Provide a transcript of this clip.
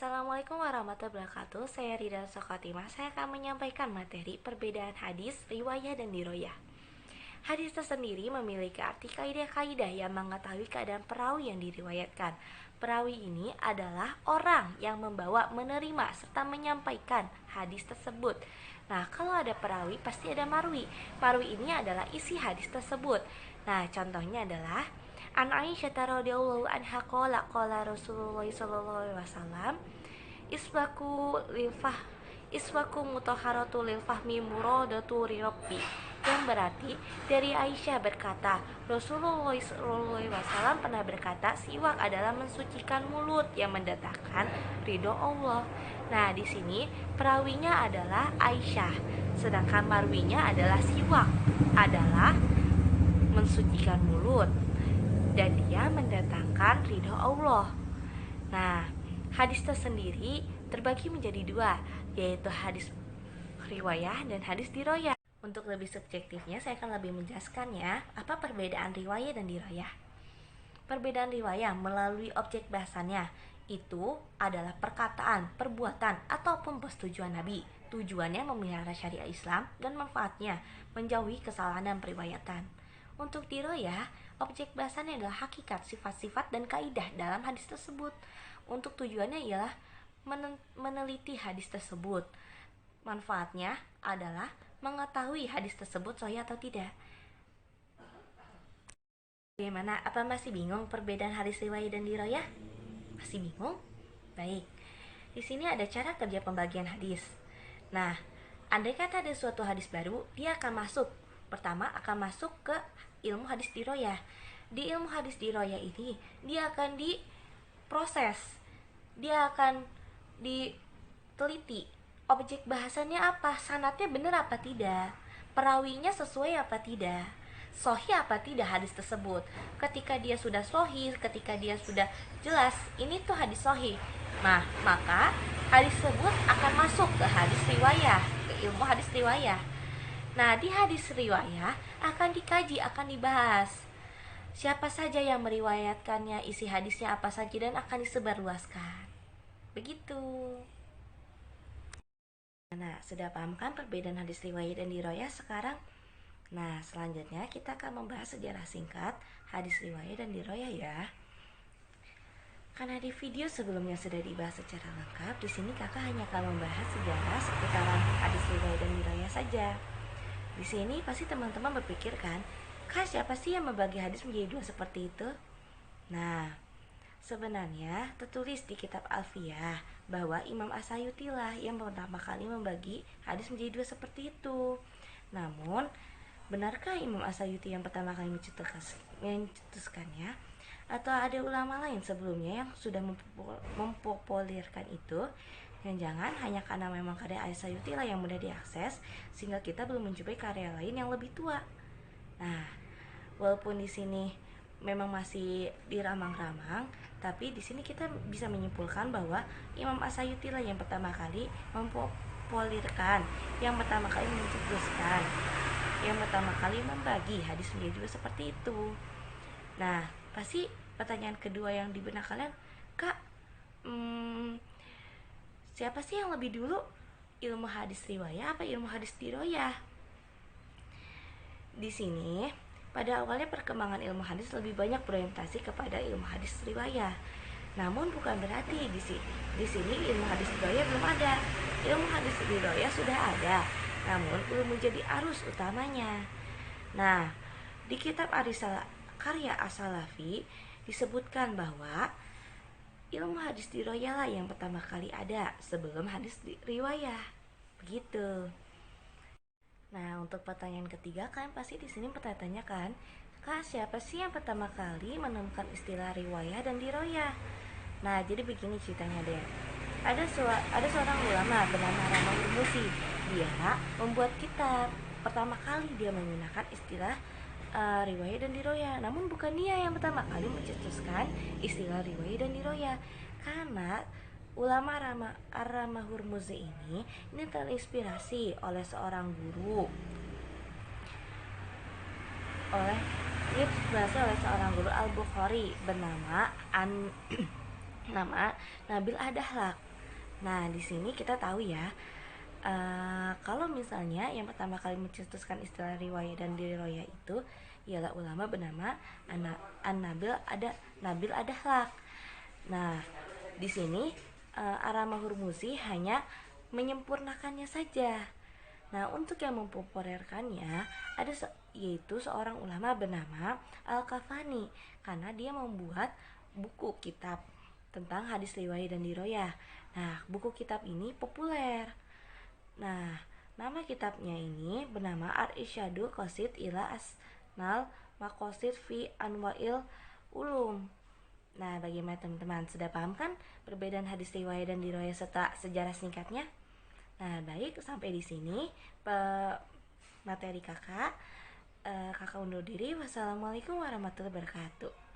Assalamualaikum warahmatullahi wabarakatuh. Saya Rida Sokotimah. Saya akan menyampaikan materi perbedaan hadis, riwayah, dan diroyah. Hadis tersendiri memiliki arti kaidah-kaidah yang mengetahui keadaan perawi yang diriwayatkan. Perawi ini adalah orang yang membawa, menerima, serta menyampaikan hadis tersebut. Nah, kalau ada perawi, pasti ada marwi. Marwi ini adalah isi hadis tersebut. Nah, contohnya adalah An Aisyah radhiyallahu anha qala Rasulullah sallallahu alaihi wasallam iswaku mutahharatu lil fahmi muradatu rabbi, yang berarti dari Aisyah berkata, Rasulullah sallallahu alaihi wasallam pernah berkata, siwak adalah mensucikan mulut yang mendatangkan ridho Allah. Nah, di sini perawinya adalah Aisyah, sedangkan marwinya adalah siwak adalah mensucikan mulut dan dia mendatangkan ridho Allah. Nah, hadis tersendiri terbagi menjadi dua, yaitu hadis riwayah dan hadis diroyah. Untuk lebih subjektifnya, saya akan lebih menjelaskan ya, apa perbedaan riwayah dan diroyah. Perbedaan riwayah melalui objek bahasannya itu adalah perkataan, perbuatan, ataupun persetujuan Nabi. Tujuannya memelihara syariat Islam dan manfaatnya menjauhi kesalahan dan periwayatan. Untuk diroyah, objek bahasannya adalah hakikat, sifat-sifat, dan kaidah dalam hadis tersebut. Untuk tujuannya ialah meneliti hadis tersebut. Manfaatnya adalah mengetahui hadis tersebut sahih atau tidak. Bagaimana? Apa masih bingung perbedaan hadis riwayah dan diroyah? Masih bingung? Baik. Di sini ada cara kerja pembagian hadis. Nah, andai kata ada suatu hadis baru, dia akan masuk. Pertama akan masuk ke ilmu hadis diroyah. Di ilmu hadis diroyah ini, dia akan diproses, dia akan diteliti. Objek bahasannya apa? Sanadnya benar apa tidak? Perawinya sesuai apa tidak? Sahih apa tidak hadis tersebut? Ketika dia sudah sahih, ketika dia sudah jelas, ini tuh hadis sahih. Nah, maka hadis tersebut akan masuk ke hadis riwayah, ke ilmu hadis riwayah. Nah, di hadis riwayah akan dikaji, akan dibahas siapa saja yang meriwayatkannya, isi hadisnya apa saja, dan akan disebarluaskan. Begitu. Nah, sudah paham kan perbedaan hadis riwayat dan diroyah sekarang? Nah, selanjutnya kita akan membahas sejarah singkat hadis riwayat dan diroyah ya. Karena di video sebelumnya sudah dibahas secara lengkap, di sini kakak hanya akan membahas sejarah seputaran hadis riwayat dan diroyah saja. Di sini pasti teman-teman berpikir kan, Kak, siapa sih yang membagi hadis menjadi dua seperti itu? Nah, sebenarnya tertulis di kitab Alfiyah bahwa Imam As-Sayuti lah yang pertama kali membagi hadis menjadi dua seperti itu. Namun, benarkah Imam As-Sayuti yang pertama kali mencetuskannya? Atau ada ulama lain sebelumnya yang sudah mempopulerkan itu? Jangan hanya karena memang karya As-Sayuti lah yang mudah diakses, sehingga kita belum menjumpai karya lain yang lebih tua. Nah, walaupun di sini memang masih diramang-ramang, tapi di sini kita bisa menyimpulkan bahwa Imam As-Sayuti lah yang pertama kali mempopulerkan, yang pertama kali mencetuskan, yang pertama kali membagi hadis menjadi dua seperti itu. Nah, pasti pertanyaan kedua yang di benak kalian, Kak, siapa sih yang lebih dulu, ilmu hadis riwayah apa ilmu hadis diroyah? Di sini pada awalnya perkembangan ilmu hadis lebih banyak berorientasi kepada ilmu hadis riwayah. Namun bukan berarti di sini ilmu hadis riwayah belum ada. Ilmu hadis riwayah sudah ada, namun belum menjadi arus utamanya. Nah, di kitab karya As-Salafi disebutkan bahwa ilmu hadis riwayah lah yang pertama kali ada sebelum hadis riwayah. Begitu. Nah, untuk pertanyaan ketiga kan pasti di sini bertanya kan, Kak, siapa sih yang pertama kali menemukan istilah riwayah dan diroyah? Nah, jadi begini ceritanya deh. Ada seorang ulama bernama Rama Hurmuzi. Dia membuat kitab. Pertama kali dia menggunakan istilah riwayah dan diroyah. Namun bukan dia yang pertama kali mencetuskan istilah riwayah dan diroyah, karena ulama Rama Hurmuzi ini terinspirasi oleh seorang guru, Al-Bukhari bernama nama Nabil Ad-Dahlak. Nah, di sini kita tahu ya, kalau misalnya yang pertama kali mencetuskan istilah riwayat dan diroyah itu ialah ulama bernama An-Nabil Nabil Adahlak. Nah, di sini Arama Hurmuzi hanya menyempurnakannya saja. Nah, untuk yang mempopulerkannya yaitu seorang ulama bernama Al-Kafani, karena dia membuat buku kitab tentang hadis riwayat dan diroyah. Nah, buku kitab ini populer. Nah, nama kitabnya ini bernama Ar-Isyadu Qasid ila Asnal Maqasid fi Anwa'il Ulum. Nah, bagaimana teman-teman? Sudah paham kan perbedaan hadis riwayat dan diroyah serta sejarah singkatnya? Nah, baik, sampai di sini materi kakak. Kakak undur diri. Wassalamualaikum warahmatullahi wabarakatuh.